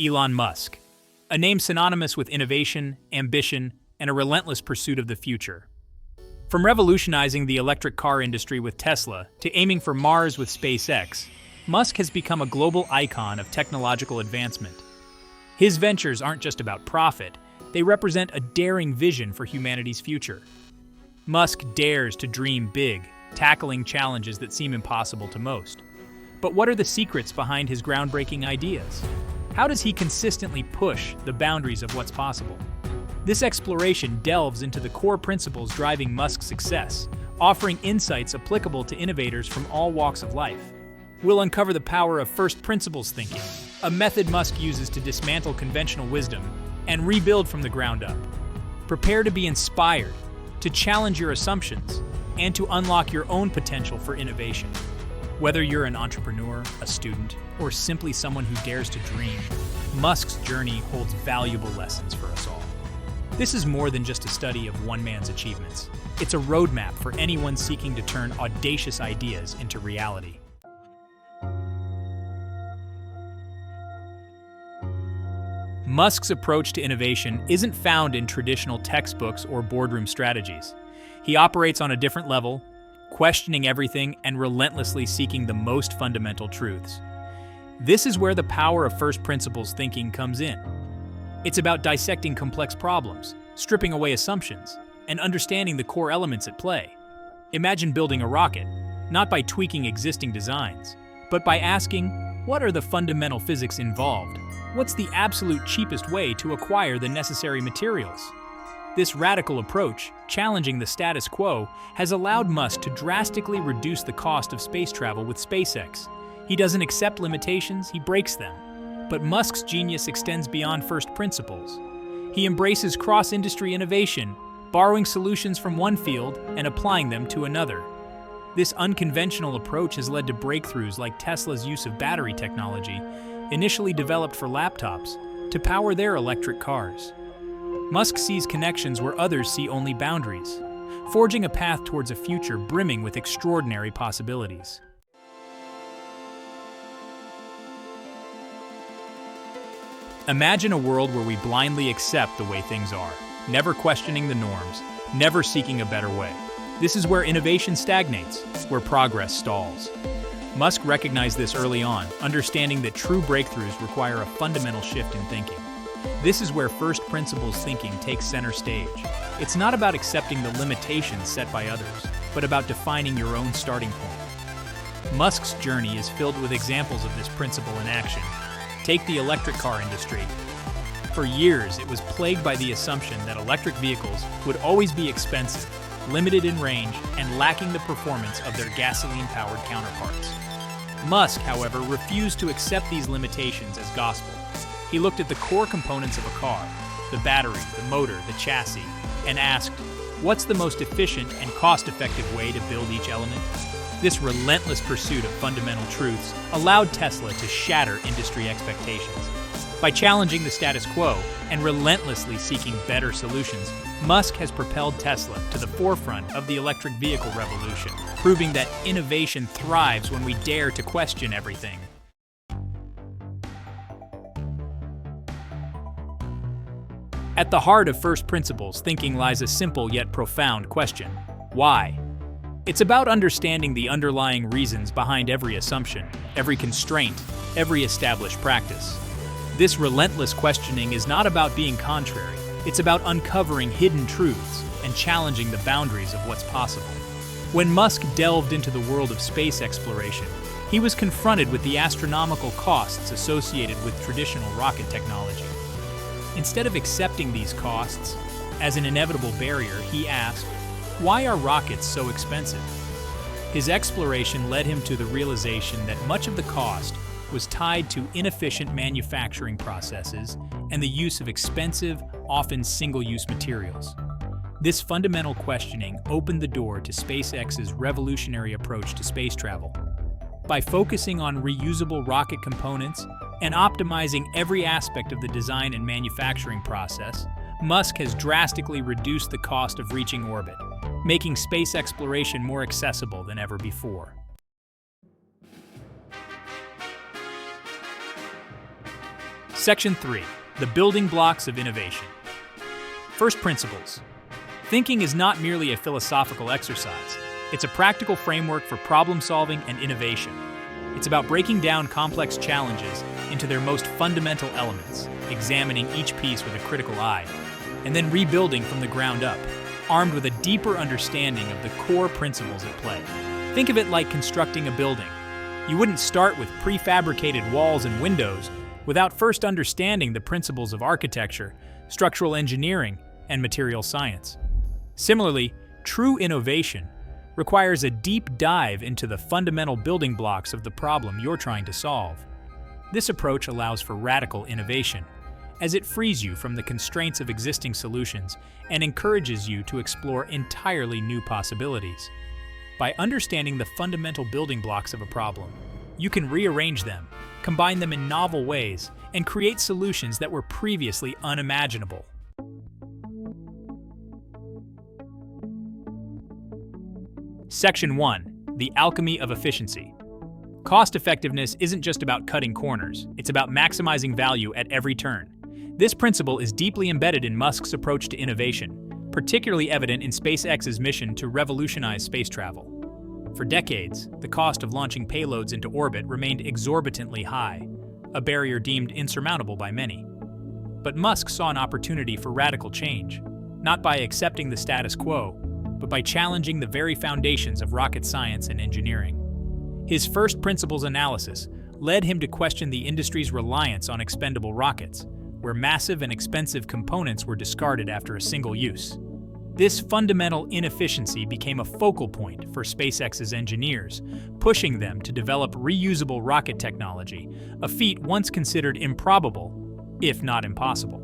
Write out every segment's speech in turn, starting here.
Elon Musk, a name synonymous with innovation, ambition, and a relentless pursuit of the future. From revolutionizing the electric car industry with Tesla to aiming for Mars with SpaceX, Musk has become a global icon of technological advancement. His ventures aren't just about profit, they represent a daring vision for humanity's future. Musk dares to dream big, tackling challenges that seem impossible to most. But what are the secrets behind his groundbreaking ideas? How does he consistently push the boundaries of what's possible? This exploration delves into the core principles driving Musk's success, offering insights applicable to innovators from all walks of life. We'll uncover the power of first principles thinking, a method Musk uses to dismantle conventional wisdom and rebuild from the ground up. Prepare to be inspired, to challenge your assumptions, and to unlock your own potential for innovation. Whether you're an entrepreneur, a student, or simply someone who dares to dream, Musk's journey holds valuable lessons for us all. This is more than just a study of one man's achievements. It's a roadmap for anyone seeking to turn audacious ideas into reality. Musk's approach to innovation isn't found in traditional textbooks or boardroom strategies. He operates on a different level, questioning everything and relentlessly seeking the most fundamental truths. This is where the power of first principles thinking comes in. It's about dissecting complex problems, stripping away assumptions, and understanding the core elements at play. Imagine building a rocket, not by tweaking existing designs, but by asking, what are the fundamental physics involved? What's the absolute cheapest way to acquire the necessary materials? This radical approach, challenging the status quo, has allowed Musk to drastically reduce the cost of space travel with SpaceX. He doesn't accept limitations, he breaks them. But Musk's genius extends beyond first principles. He embraces cross-industry innovation, borrowing solutions from one field and applying them to another. This unconventional approach has led to breakthroughs like Tesla's use of battery technology, initially developed for laptops, to power their electric cars. Musk sees connections where others see only boundaries, forging a path towards a future brimming with extraordinary possibilities. Imagine a world where we blindly accept the way things are, never questioning the norms, never seeking a better way. This is where innovation stagnates, where progress stalls. Musk recognized this early on, understanding that true breakthroughs require a fundamental shift in thinking. This is where first principles thinking takes center stage. It's not about accepting the limitations set by others, but about defining your own starting point. Musk's journey is filled with examples of this principle in action. Take the electric car industry. For years, it was plagued by the assumption that electric vehicles would always be expensive, limited in range, and lacking the performance of their gasoline-powered counterparts. Musk, however, refused to accept these limitations as gospel. He looked at the core components of a car, the battery, the motor, the chassis, and asked, what's the most efficient and cost-effective way to build each element? This relentless pursuit of fundamental truths allowed Tesla to shatter industry expectations. By challenging the status quo and relentlessly seeking better solutions, Musk has propelled Tesla to the forefront of the electric vehicle revolution, proving that innovation thrives when we dare to question everything. At the heart of first principles thinking lies a simple yet profound question: why? It's about understanding the underlying reasons behind every assumption, every constraint, every established practice. This relentless questioning is not about being contrary, it's about uncovering hidden truths and challenging the boundaries of what's possible. When Musk delved into the world of space exploration, he was confronted with the astronomical costs associated with traditional rocket technology. Instead of accepting these costs as an inevitable barrier, he asked, why are rockets so expensive? His exploration led him to the realization that much of the cost was tied to inefficient manufacturing processes and the use of expensive, often single-use materials. This fundamental questioning opened the door to SpaceX's revolutionary approach to space travel. By focusing on reusable rocket components and optimizing every aspect of the design and manufacturing process, Musk has drastically reduced the cost of reaching orbit, making space exploration more accessible than ever before. Section 3. The building blocks of innovation. First principles. Thinking is not merely a philosophical exercise. It's a practical framework for problem solving and innovation. It's about breaking down complex challenges into their most fundamental elements, examining each piece with a critical eye, and then rebuilding from the ground up, armed with a deeper understanding of the core principles at play. Think of it like constructing a building. You wouldn't start with prefabricated walls and windows without first understanding the principles of architecture, structural engineering, and material science. Similarly, true innovation requires a deep dive into the fundamental building blocks of the problem you're trying to solve. This approach allows for radical innovation, as it frees you from the constraints of existing solutions and encourages you to explore entirely new possibilities. By understanding the fundamental building blocks of a problem, you can rearrange them, combine them in novel ways, and create solutions that were previously unimaginable. Section 1. The alchemy of efficiency. Cost effectiveness isn't just about cutting corners, it's about maximizing value at every turn. This principle is deeply embedded in Musk's approach to innovation, particularly evident in SpaceX's mission to revolutionize space travel. For decades, the cost of launching payloads into orbit remained exorbitantly high, a barrier deemed insurmountable by many. But Musk saw an opportunity for radical change, not by accepting the status quo, but by challenging the very foundations of rocket science and engineering. His first principles analysis led him to question the industry's reliance on expendable rockets, where massive and expensive components were discarded after a single use. This fundamental inefficiency became a focal point for SpaceX's engineers, pushing them to develop reusable rocket technology, a feat once considered improbable, if not impossible.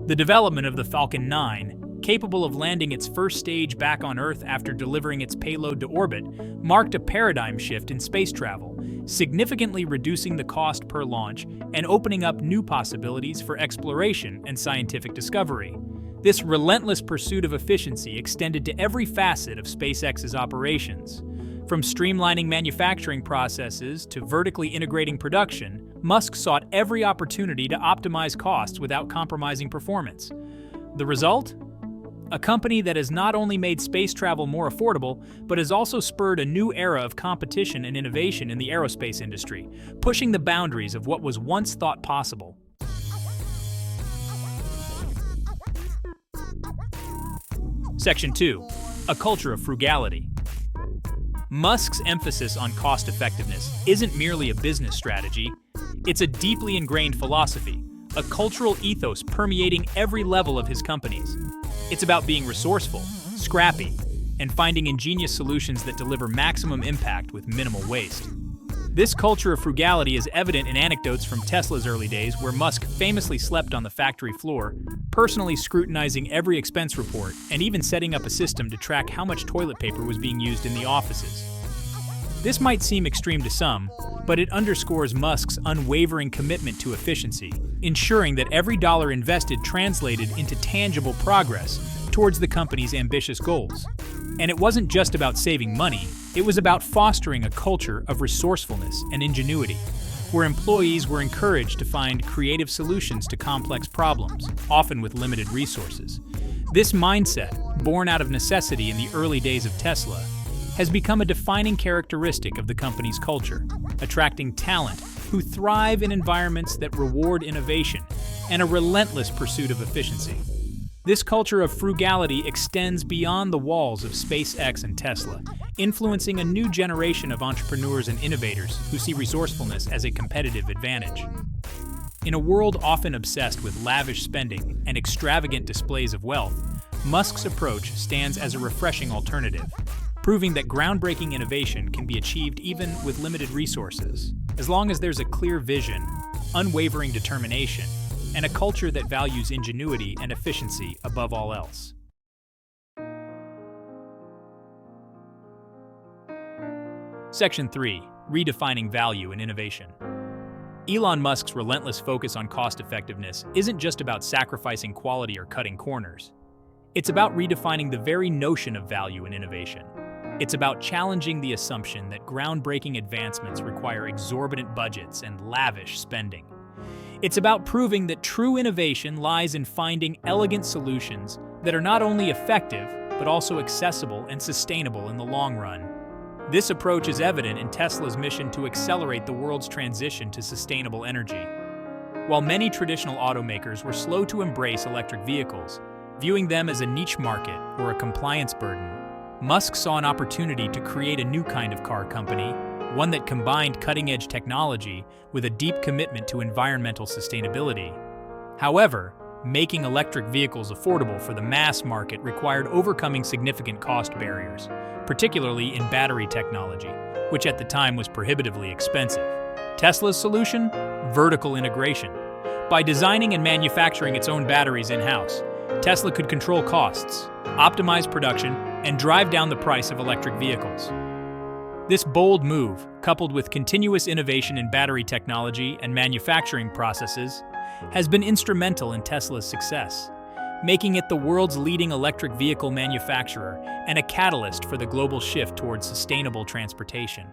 The development of the Falcon 9, capable of landing its first stage back on Earth after delivering its payload to orbit, marked a paradigm shift in space travel, significantly reducing the cost per launch and opening up new possibilities for exploration and scientific discovery. This relentless pursuit of efficiency extended to every facet of SpaceX's operations. From streamlining manufacturing processes to vertically integrating production, Musk sought every opportunity to optimize costs without compromising performance. The result? A company that has not only made space travel more affordable, but has also spurred a new era of competition and innovation in the aerospace industry, pushing the boundaries of what was once thought possible. Section 2. A culture of frugality. Musk's emphasis on cost effectiveness isn't merely a business strategy, it's a deeply ingrained philosophy, a cultural ethos permeating every level of his companies. It's about being resourceful, scrappy, and finding ingenious solutions that deliver maximum impact with minimal waste. This culture of frugality is evident in anecdotes from Tesla's early days, where Musk famously slept on the factory floor, personally scrutinizing every expense report, and even setting up a system to track how much toilet paper was being used in the offices. This might seem extreme to some, but it underscores Musk's unwavering commitment to efficiency, ensuring that every dollar invested translated into tangible progress towards the company's ambitious goals. And it wasn't just about saving money, it was about fostering a culture of resourcefulness and ingenuity, where employees were encouraged to find creative solutions to complex problems, often with limited resources. This mindset, born out of necessity in the early days of Tesla, has become a defining characteristic of the company's culture, attracting talent who thrive in environments that reward innovation and a relentless pursuit of efficiency. This culture of frugality extends beyond the walls of SpaceX and Tesla, influencing a new generation of entrepreneurs and innovators who see resourcefulness as a competitive advantage. In a world often obsessed with lavish spending and extravagant displays of wealth, Musk's approach stands as a refreshing alternative, proving that groundbreaking innovation can be achieved even with limited resources, as long as there's a clear vision, unwavering determination, and a culture that values ingenuity and efficiency above all else. Section 3. Redefining value and innovation. Elon Musk's relentless focus on cost effectiveness isn't just about sacrificing quality or cutting corners. It's about redefining the very notion of value and innovation. It's about challenging the assumption that groundbreaking advancements require exorbitant budgets and lavish spending. It's about proving that true innovation lies in finding elegant solutions that are not only effective, but also accessible and sustainable in the long run. This approach is evident in Tesla's mission to accelerate the world's transition to sustainable energy. While many traditional automakers were slow to embrace electric vehicles, viewing them as a niche market or a compliance burden, Musk saw an opportunity to create a new kind of car company, one that combined cutting-edge technology with a deep commitment to environmental sustainability. However, making electric vehicles affordable for the mass market required overcoming significant cost barriers, particularly in battery technology, which at the time was prohibitively expensive. Tesla's solution? Vertical integration. By designing and manufacturing its own batteries in-house, Tesla could control costs, optimize production, and drive down the price of electric vehicles. This bold move, coupled with continuous innovation in battery technology and manufacturing processes, has been instrumental in Tesla's success, making it the world's leading electric vehicle manufacturer and a catalyst for the global shift towards sustainable transportation.